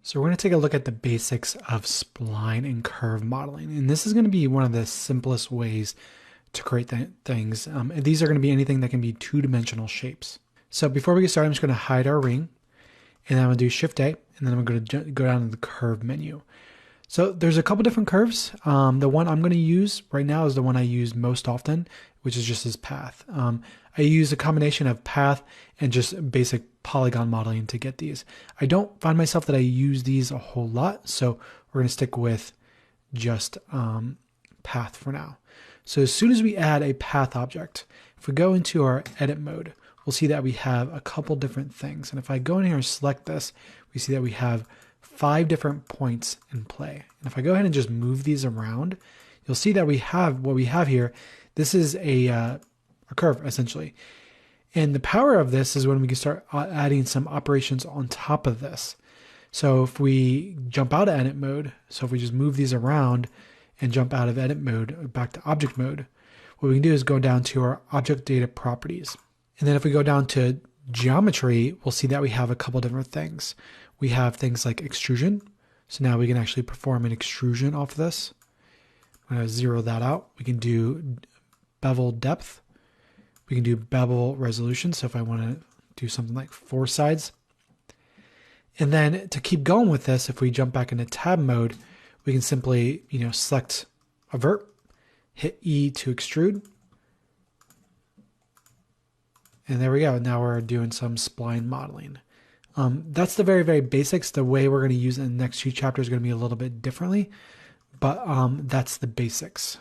So we're going to take a look at the basics of spline and curve modeling. And this is going to be one of the simplest ways to create things. These are going to be anything that can be two-dimensional shapes. So before we get started, I'm just going to hide our ring. And then I'm going to do Shift-A. And then I'm going to go down to the curve menu. So there's a couple different curves. The one I'm going to use right now is the one I use most often, which is just this path. I use a combination of path and just basic polygon modeling to get these. I don't find myself that I use these a whole lot, so we're going to stick with just path for now. So as soon as we add a path object, if we go into our edit mode, we'll see that we have a couple different things. And if I go in here and select this, we see that we have 5 different points in play. And if I go ahead and just move these around, you'll see that we have what we have here. This is a curve, essentially. And the power of this is when we can start adding some operations on top of this. So if we jump out of edit mode, so if we just move these around and jump out of edit mode back to object mode, what we can do is go down to our object data properties. And then if we go down to geometry, we'll see that we have a couple different things. We have things like extrusion. So now we can actually perform an extrusion off of this. I'm going to zero that out. We can do bevel depth. We can do bevel resolution. So if I want to do something like 4 sides. And then to keep going with this, if we jump back into tab mode, we can simply, select a vert, hit E to extrude. And there we go. Now we're doing some spline modeling. That's the very, very basics. The way we're going to use it in the next 2 chapters is going to be a little bit differently, but that's the basics.